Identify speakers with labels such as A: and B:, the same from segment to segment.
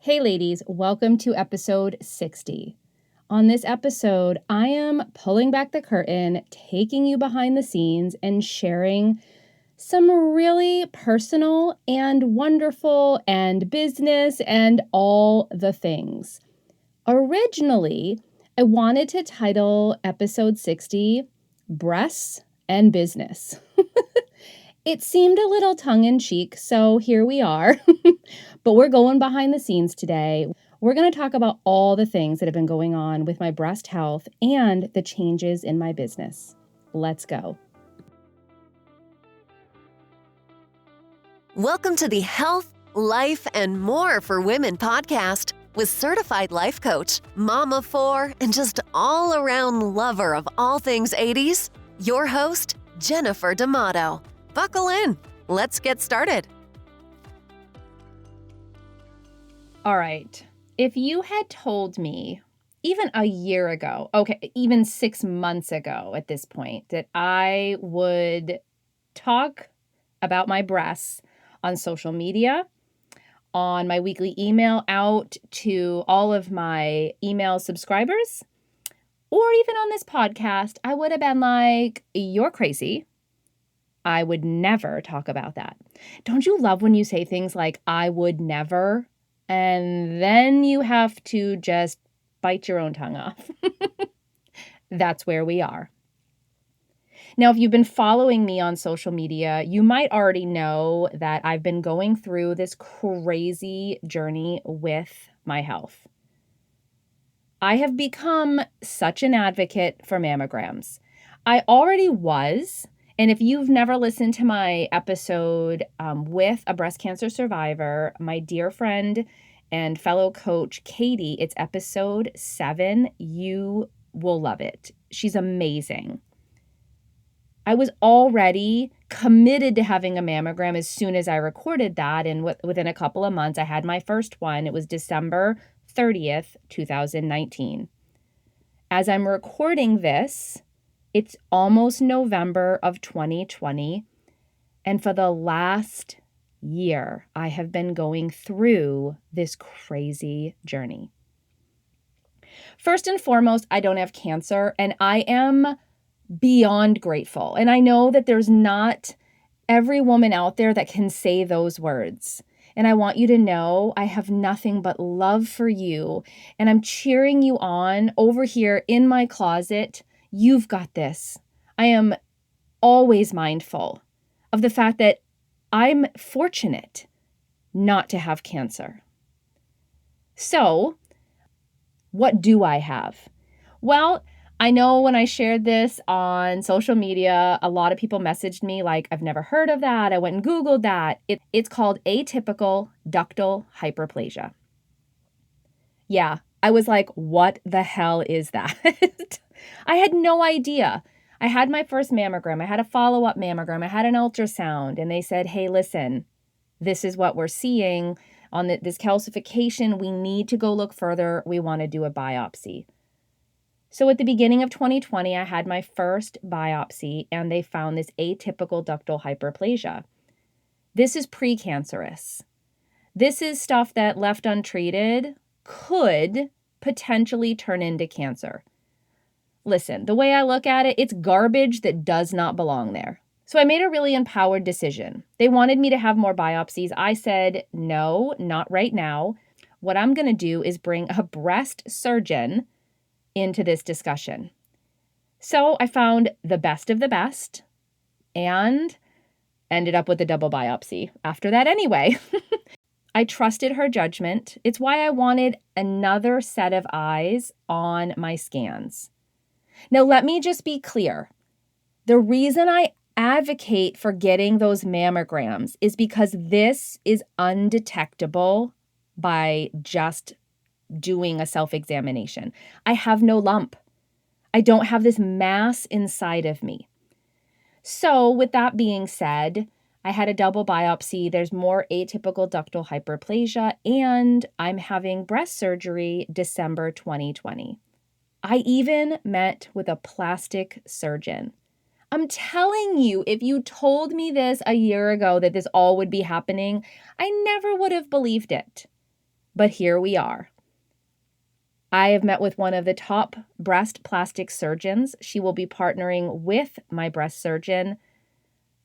A: Hey ladies, welcome to episode 60. On this episode, I am pulling back the curtain, taking you behind the scenes, and sharing some really personal and wonderful and business and all the things. Originally, I wanted to title episode 60 Breasts and Business. It seemed a little tongue-in-cheek, so here we are. But we're going behind the scenes today. We're going to talk about all the things that have been going on with my breast health and the changes in my business. Let's go.
B: Welcome to the Health, Life, and More for Women podcast with certified life coach, mom of four, and just all-around lover of all things 80s, your host, Jennifer D'Amato. Buckle in. Let's get started.
A: All right. If you had told me even a year ago, even 6 months ago at this point, that I would talk about my breasts on social media, on my weekly email out to all of my email subscribers, or even on this podcast, I would have been like, you're crazy. I would never talk about that. Don't you love when you say things like, I would never, and then you have to just bite your own tongue off? That's where we are. Now, if you've been following me on social media, you might already know that I've been going through this crazy journey with my health. I have become such an advocate for mammograms. I already was. And if you've never listened to my episode with a breast cancer survivor, my dear friend and fellow coach, Katie, it's episode 7. You will love it. She's amazing. I was already committed to having a mammogram as soon as I recorded that. And within a couple of months, I had my first one. It was December 30th, 2019. As I'm recording this, it's almost November of 2020, and for the last year, I have been going through this crazy journey. First and foremost, I don't have cancer, and I am beyond grateful. And I know that there's not every woman out there that can say those words. And I want you to know I have nothing but love for you, and I'm cheering you on over here in my closet. You've got this. I am always mindful of the fact that I'm fortunate not to have cancer. So, what do I have? Well, I know when I shared this on social media, a lot of people messaged me like, I've never heard of that. I went and Googled that. It's called atypical ductal hyperplasia. Yeah, I was like, what the hell is that? I had no idea. I had my first mammogram. I had a follow-up mammogram. I had an ultrasound. And they said, hey, listen, this is what we're seeing on this calcification. We need to go look further. We want to do a biopsy. So at the beginning of 2020, I had my first biopsy, and they found this atypical ductal hyperplasia. This is precancerous. This is stuff that left untreated could potentially turn into cancer. Listen, the way I look at it, it's garbage that does not belong there. So I made a really empowered decision. They wanted me to have more biopsies. I said, no, not right now. What I'm going to do is bring a breast surgeon into this discussion. So I found the best of the best and ended up with a double biopsy after that anyway. I trusted her judgment. It's why I wanted another set of eyes on my scans. Now, let me just be clear. The reason I advocate for getting those mammograms is because this is undetectable by just doing a self-examination. I have no lump. I don't have this mass inside of me. So with that being said, I had a double biopsy. There's more atypical ductal hyperplasia, and I'm having breast surgery December 2020. I even met with a plastic surgeon. I'm telling you, if you told me this a year ago that this all would be happening, I never would have believed it. But here we are. I have met with one of the top breast plastic surgeons. She will be partnering with my breast surgeon,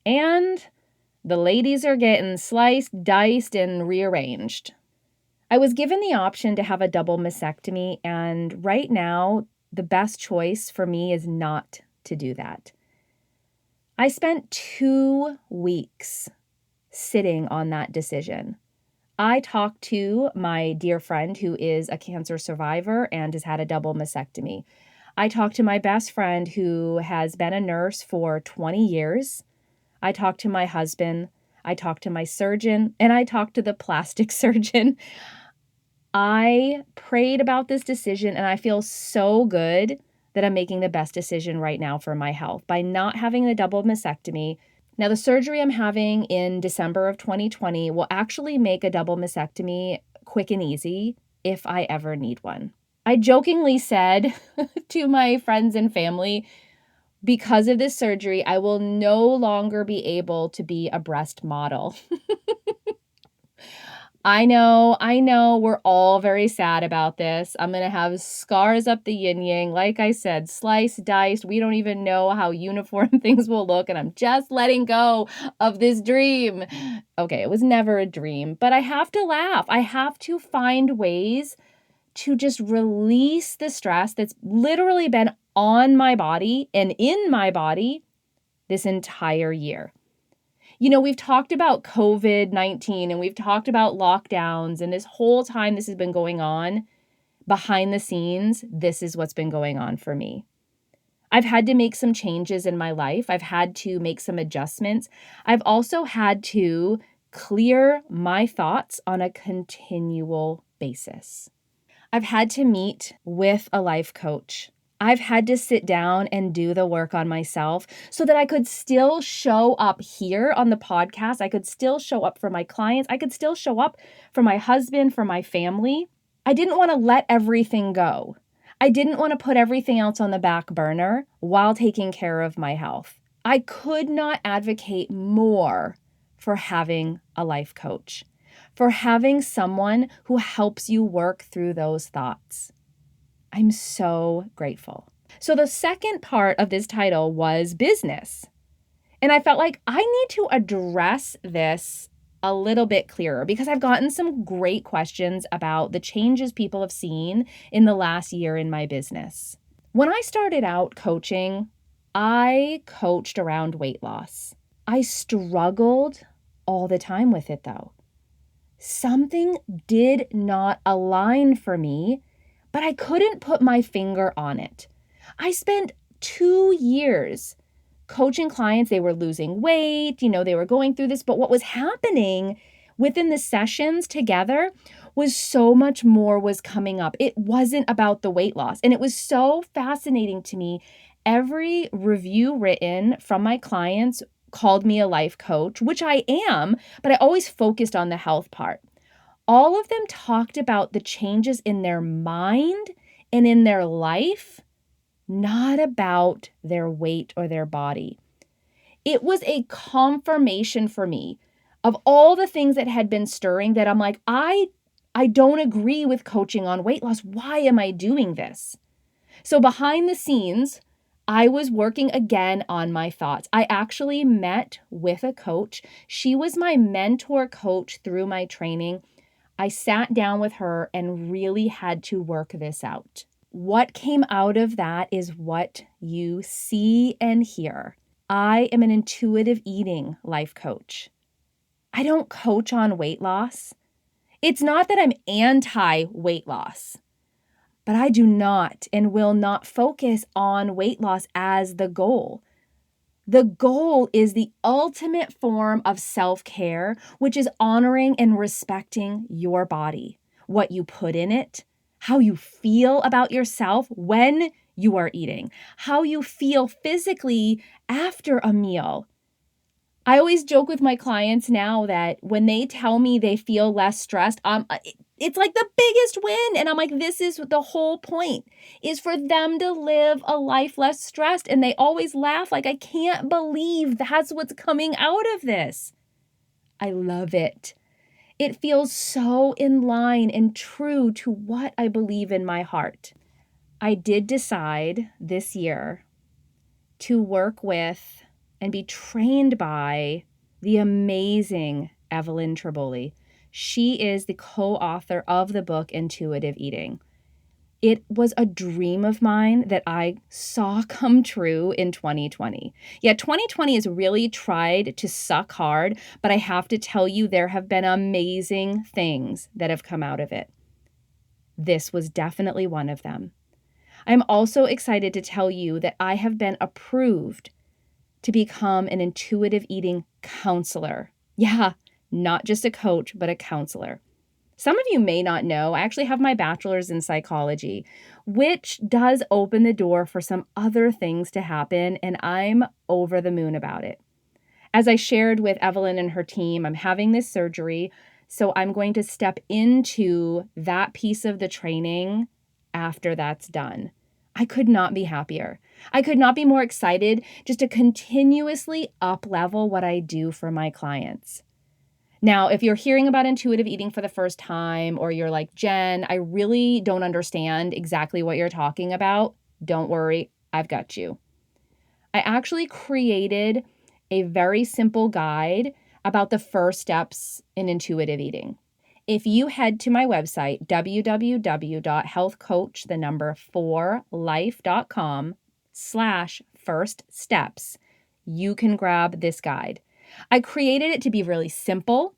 A: and the ladies are getting sliced, diced, and rearranged. I was given the option to have a double mastectomy, and right now, the best choice for me is not to do that. I spent 2 weeks sitting on that decision. I talked to my dear friend who is a cancer survivor and has had a double mastectomy. I talked to my best friend who has been a nurse for 20 years. I talked to my husband. I talked to my surgeon, and I talked to the plastic surgeon. I prayed about this decision, and I feel so good that I'm making the best decision right now for my health by not having the double mastectomy. Now, the surgery I'm having in December of 2020 will actually make a double mastectomy quick and easy if I ever need one. I jokingly said to my friends and family, because of this surgery, I will no longer be able to be a breast model. I know, we're all very sad about this. I'm going to have scars up the yin yang. Like I said, sliced, diced. We don't even know how uniform things will look, and I'm just letting go of this dream. Okay, it was never a dream, but I have to laugh. I have to find ways to just release the stress that's literally been on my body and in my body this entire year. You know, we've talked about COVID-19 and we've talked about lockdowns, and this whole time this has been going on behind the scenes, this is what's been going on for me. I've had to make some changes in my life. I've had to make some adjustments. I've also had to clear my thoughts on a continual basis. I've had to meet with a life coach. I've had to sit down and do the work on myself so that I could still show up here on the podcast. I could still show up for my clients. I could still show up for my husband, for my family. I didn't want to let everything go. I didn't want to put everything else on the back burner while taking care of my health. I could not advocate more for having a life coach, for having someone who helps you work through those thoughts. I'm so grateful. So the second part of this title was business. And I felt like I need to address this a little bit clearer because I've gotten some great questions about the changes people have seen in the last year in my business. When I started out coaching, I coached around weight loss. I struggled all the time with it though. Something did not align for me, but I couldn't put my finger on it. I spent 2 years coaching clients. They were losing weight, they were going through this, but what was happening within the sessions together was so much more was coming up. It wasn't about the weight loss. And it was so fascinating to me. Every review written from my clients called me a life coach, which I am, but I always focused on the health part. All of them talked about the changes in their mind and in their life, not about their weight or their body. It was a confirmation for me of all the things that had been stirring that I'm like, I don't agree with coaching on weight loss. Why am I doing this? So behind the scenes, I was working again on my thoughts. I actually met with a coach. She was my mentor coach through my training. I sat down with her and really had to work this out. What came out of that is what you see and hear. I am an intuitive eating life coach. I don't coach on weight loss. It's not that I'm anti-weight loss, but I do not and will not focus on weight loss as the goal. The goal is the ultimate form of self-care, which is honoring and respecting your body, what you put in it, how you feel about yourself when you are eating, how you feel physically after a meal. I always joke with my clients now that when they tell me they feel less stressed, it's like the biggest win. And I'm like, this is the whole point, is for them to live a life less stressed. And they always laugh like, I can't believe that's what's coming out of this. I love it. It feels so in line and true to what I believe in my heart. I did decide this year to work with and be trained by the amazing Evelyn Triboli. She is the co-author of the book Intuitive Eating. It was a dream of mine that I saw come true in 2020. Yeah, 2020 has really tried to suck hard, but I have to tell you, there have been amazing things that have come out of it. This was definitely one of them. I'm also excited to tell you that I have been approved to become an intuitive eating counselor. Yeah, not just a coach, but a counselor. Some of you may not know, I actually have my bachelor's in psychology, which does open the door for some other things to happen, and I'm over the moon about it. As I shared with Evelyn and her team, I'm having this surgery, so I'm going to step into that piece of the training after that's done. I could not be happier. I could not be more excited just to continuously up-level what I do for my clients. Now, if you're hearing about intuitive eating for the first time, or you're like, Jen, I really don't understand exactly what you're talking about, don't worry, I've got you. I actually created a very simple guide about the first steps in intuitive eating. If you head to my website, www.healthcoach4life.com/first steps, you can grab this guide. I created it to be really simple,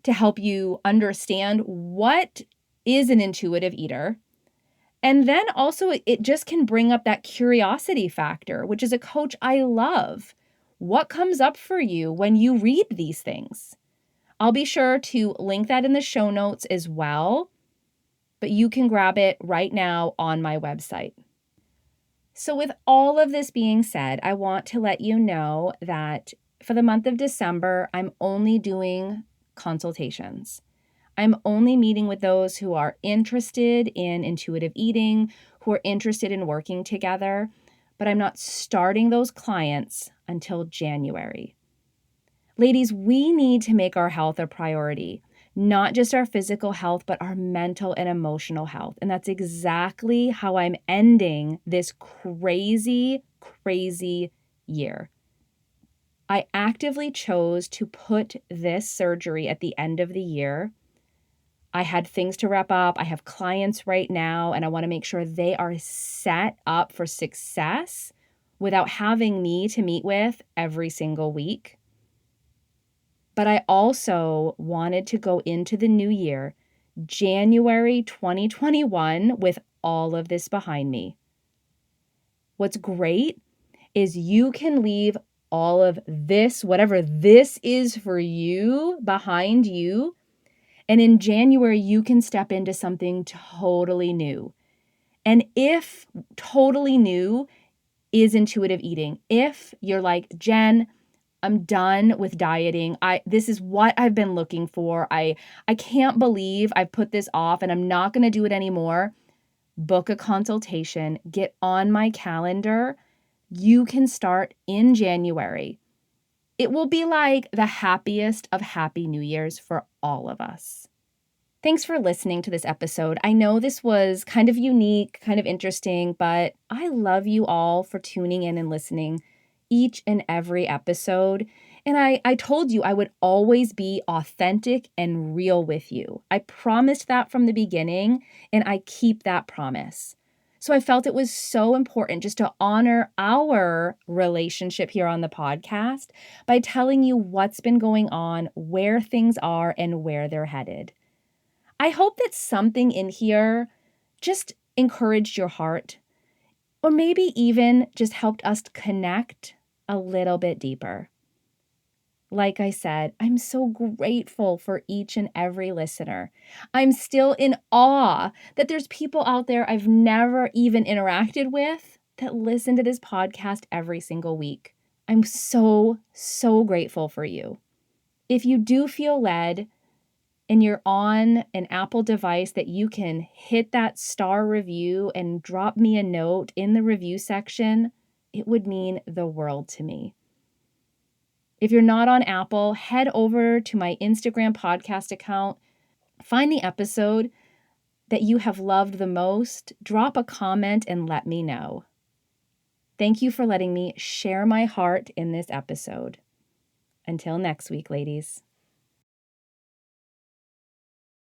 A: to help you understand what is an intuitive eater. And then also it just can bring up that curiosity factor, which as a coach I love. What comes up for you when you read these things? I'll be sure to link that in the show notes as well, but you can grab it right now on my website. So with all of this being said, I want to let you know that for the month of December, I'm only doing consultations. I'm only meeting with those who are interested in intuitive eating, who are interested in working together, but I'm not starting those clients until January. Ladies, we need to make our health a priority, not just our physical health, but our mental and emotional health. And that's exactly how I'm ending this crazy, crazy year. I actively chose to put this surgery at the end of the year. I had things to wrap up. I have clients right now, and I want to make sure they are set up for success without having me to meet with every single week. But I also wanted to go into the new year, January 2021, with all of this behind me. What's great is you can leave all of this, whatever this is for you, behind you. And in January, you can step into something totally new. And if totally new is intuitive eating, if you're like, Jen, I'm done with dieting. This is what I've been looking for. I can't believe I've put this off and I'm not going to do it anymore. Book a consultation, get on my calendar. You can start in January. It will be like the happiest of happy New Year's for all of us. Thanks for listening to this episode. I know this was kind of unique, kind of interesting, but I love you all for tuning in and listening each and every episode. And I told you I would always be authentic and real with you. I promised that from the beginning, and I keep that promise. So I felt it was so important just to honor our relationship here on the podcast by telling you what's been going on, where things are, and where they're headed. I hope that something in here just encouraged your heart, or maybe even just helped us connect a little bit deeper. Like I said, I'm so grateful for each and every listener. I'm still in awe that there's people out there I've never even interacted with that listen to this podcast every single week. I'm so, so grateful for you. If you do feel led, and you're on an Apple device, that you can hit that star review and drop me a note in the review section, it would mean the world to me. If you're not on Apple, head over to my Instagram podcast account, find the episode that you have loved the most, drop a comment, and let me know. Thank you for letting me share my heart in this episode. Until next week, ladies.